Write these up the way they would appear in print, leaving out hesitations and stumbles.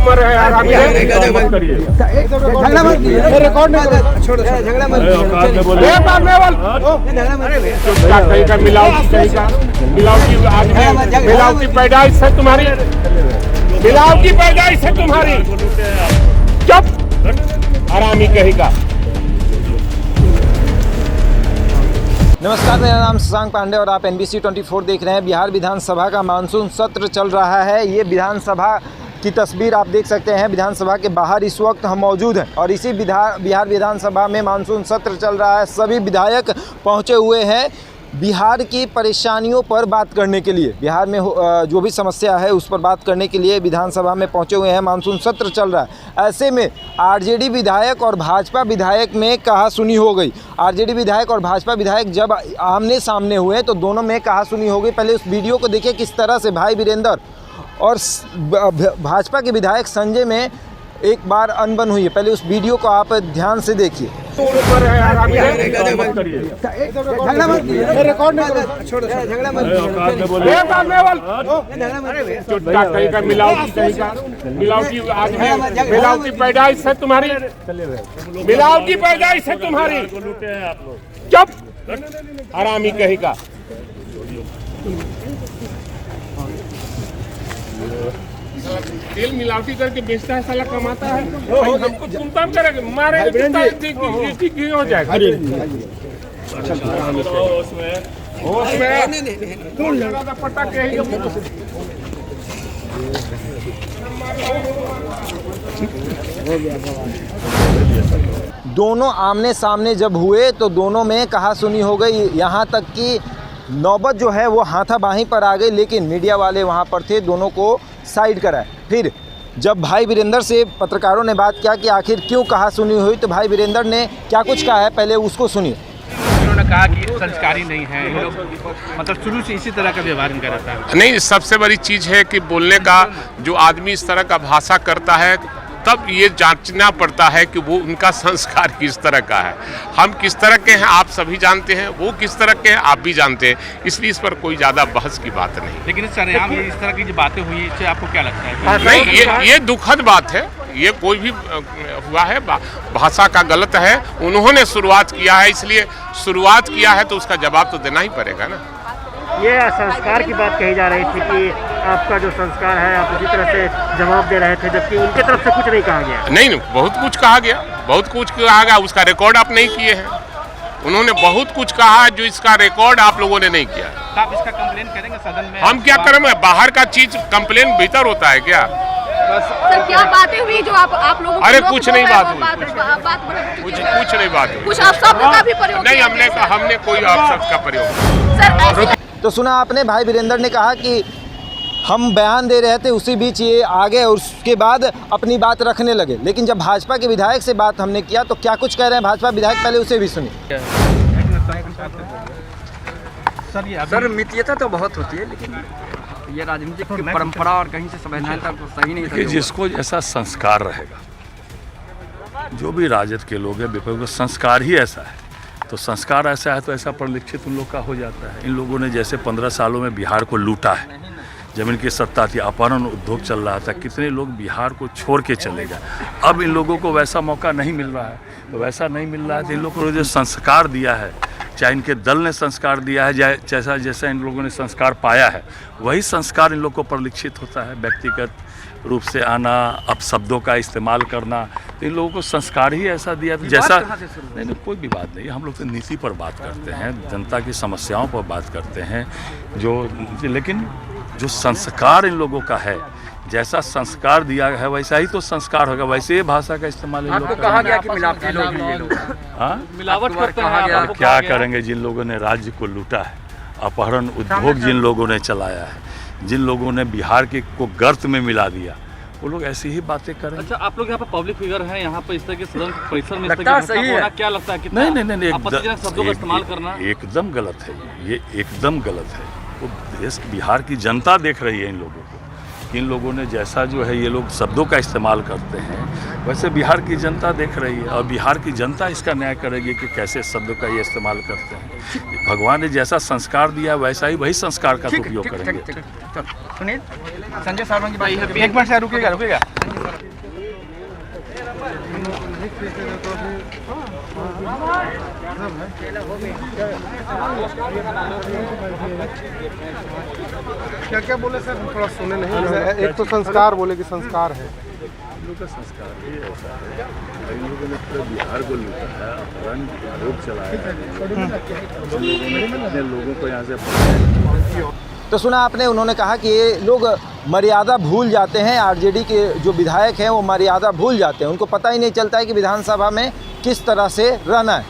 उम्र है आरामी है, मत करिए। झगड़ा मत कीजिए, रिकॉर्ड नहीं करो, छोड़ो झगड़ा मत कीजिए। कहीं का मिलावटी आदमी, मिलावटी पैदाइश है तुम्हारी, मिलावटी पैदाइश है तुम्हारी। चुप आरामी कहेगा। नमस्कार, मेरा नाम शशांक पांडे और आप NBC 24 देख रहे हैं। बिहार विधानसभा का मानसून सत्र चल रहा है। ये विधानसभा की तस्वीर आप देख सकते हैं। विधानसभा के बाहर इस वक्त हम मौजूद हैं और इसी बिहार विधानसभा में मानसून सत्र चल रहा है। सभी विधायक पहुंचे हुए हैं बिहार की परेशानियों पर बात करने के लिए। बिहार में जो भी समस्या है उस पर बात करने के लिए विधानसभा में पहुंचे हुए हैं। मानसून सत्र चल रहा है, ऐसे में आरजेडी विधायक और भाजपा विधायक में कहासुनी हो गई। आरजेडी विधायक और भाजपा विधायक जब आमने सामने हुए तो दोनों में कहासुनी हो गई। पहले उस वीडियो को देखिए किस तरह से भाई वीरेंद्र और भाजपा के विधायक संजय में एक बार अनबन हुई है। पहले उस वीडियो को आप ध्यान से देखिए। झगड़ा मत कीजिए, रिकॉर्ड नहीं करो, छोड़ो झगड़ा मत कहीं का मिलावटी आदमी, मिलावटी पैदाइश है तुम्हारी, मिलावटी पैदाइश है तुम्हारी। चुप आरामी कहेगा। तेल मिलावटी करके बेचता है, साला कमाता है। हमको सुनता करेंगे, मारेंगे ठीक हो जाएगा। पट्टा दोनों आमने सामने जब हुए तो दोनों में कहासुनी हो गई। यहाँ तक कि नौबत जो है वो हाथापाई पर आ गई, लेकिन मीडिया वाले वहाँ पर थे, दोनों को साइड कराए। फिर जब भाई वीरेंद्र से पत्रकारों ने बात किया कि आखिर क्यों कहासुनी हुई, तो भाई वीरेंद्र ने क्या कुछ कहा है, पहले उसको सुनिए। उन्होंने कहा कि संस्कारी नहीं है ये लोग, मतलब शुरू से इसी तरह का व्यवहार इनका रहता है। नहीं, सबसे बड़ी चीज़ है कि बोलने का जो आदमी इस तरह का भाषा करता है तब ये जांचना पड़ता है कि वो उनका संस्कार किस तरह का है। हम किस तरह के हैं आप सभी जानते हैं, वो किस तरह के हैं आप भी जानते हैं, इसलिए इस पर कोई ज़्यादा बहस की बात नहीं। लेकिन इस सरेआम इस तरह की जो बातें हुई इससे आपको क्या लगता है? नहीं, ये दुखद बात है। ये कोई भी हुआ है, भाषा का गलत है, उन्होंने शुरुआत किया है, इसलिए शुरुआत किया है तो उसका जवाब तो देना ही पड़ेगा ना। ये संस्कार की बात कही जा रही थी कि आपका जो संस्कार है आप उसी तरह से जवाब दे रहे थे, जबकि उनके तरफ से कुछ नहीं कहा गया। नहीं, बहुत कुछ कहा गया, बहुत कुछ कहा गया, उसका रिकॉर्ड आप नहीं किए हैं। उन्होंने बहुत कुछ कहा जो इसका रिकॉर्ड आप लोगों ने नहीं किया। तो आप इसका कंप्लेन करेंगे सदन में? हम क्या करेंगे, बाहर का चीज कंप्लेन भीतर होता है क्या? सर क्या बातें हुई जो आप लोगों? अरे कुछ नहीं बात हुई, कुछ नहीं बात हुई। कुछ अपशब्द का भी प्रयोग नहीं, हमने कोई अपशब्द का प्रयोग। तो सुना आपने, भाई वीरेंद्र ने कहा कि हम बयान दे रहे थे, उसी बीच ये आ गए और उसके बाद अपनी बात रखने लगे। लेकिन जब भाजपा के विधायक से बात हमने किया तो क्या कुछ कह रहे हैं भाजपा विधायक, पहले उसे भी सुनिए। सर मितव्यता तो बहुत होती है, लेकिन ये राजनीतिक परंपरा और कहीं से संवैधानिकता तो सही नहीं है। जिसको जैसा संस्कार रहेगा, जो भी राजद के लोग हैं, विपक्ष का संस्कार ही ऐसा है, तो संस्कार ऐसा है तो ऐसा परिलक्षित उन लोग का हो जाता है। इन लोगों ने जैसे 15 सालों में बिहार को लूटा है, जमीन की सत्ता थी, अपहरण उद्योग चल रहा था, कितने लोग बिहार को छोड़ के चले गए। अब इन लोगों को वैसा मौका नहीं मिल रहा है, तो वैसा नहीं मिल रहा है तो इन लोगों को जो संस्कार दिया है, चाहे इनके दल ने संस्कार दिया है, जैसा इन लोगों ने संस्कार पाया है, वही संस्कार इन लोग को परिलक्षित होता है। व्यक्तिगत रूप से आना, अपशब्दों का इस्तेमाल करना, तो इन लोगों को संस्कार ही ऐसा दिया जैसा। नहीं, कोई भी बात नहीं, हम लोग तो नीति पर बात करते हैं, जनता की समस्याओं पर बात करते हैं, लेकिन जो संस्कार इन लोगों का है, जैसा संस्कार दिया है वैसा ही तो संस्कार होगा, वैसे ही भाषा का इस्तेमाल इन लोग कहा गया कि मिलावटी लोग हैं ये लोग। हाँ, मिलावट करते हैं। क्या करेंगे जिन लोगों ने राज्य को लूटा है, अपहरण उद्योग जिन लोगों ने चलाया है, जिन लोगों ने बिहार के को गर्त में मिला दिया, वो लोग ऐसी ही बातें करें। अच्छा, आप लोग यहाँ पर पब्लिक फिगर हैं, यहाँ पर इस तरह के सदन परिसर में सही है। क्या लगता है? नहीं, आपत्तिजनक शब्दों का इस्तेमाल करना एकदम गलत है। ये एकदम गलत है। वो देश बिहार की जनता देख रही है इन लोगों को, इन लोगों ने जैसा जो है ये लोग शब्दों का इस्तेमाल करते हैं, वैसे बिहार की जनता देख रही है और बिहार की जनता इसका न्याय करेगी कि कैसे शब्दों का ये इस्तेमाल करते हैं। भगवान ने जैसा संस्कार दिया वैसा ही वही संस्कार का उपयोग करेंगे। सुनील, संजय सावंत की बात, एक मिनट से रुकिएगा। क्या क्या बोले सर, थोड़ा सुने नहीं। एक तो संस्कार बोले कि संस्कार है, हम लोग का संस्कार ही ऐसा है। इन लोगों ने पूरे बिहार को लूटा है, अपहरण आरोप चलाया है, अपने लोगों को यहाँ से भगाया। तो सुना आपने, उन्होंने कहा कि ये लोग मर्यादा भूल जाते हैं। आरजेडी के जो विधायक हैं वो मर्यादा भूल जाते हैं, उनको पता ही नहीं चलता है कि विधानसभा में किस तरह से रहना है।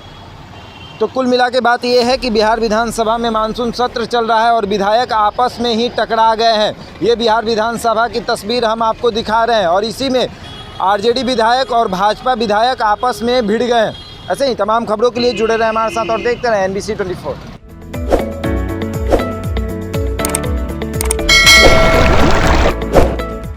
तो कुल मिला के बात ये है कि बिहार विधानसभा में मानसून सत्र चल रहा है और विधायक आपस में ही टकरा गए हैं। ये बिहार विधानसभा की तस्वीर हम आपको दिखा रहे हैं और इसी में आरजेडी विधायक और भाजपा विधायक आपस में भिड़ गए हैं। ऐसे ही तमाम खबरों के लिए जुड़े रहे हमारे साथ और देखते रहें NBC 24।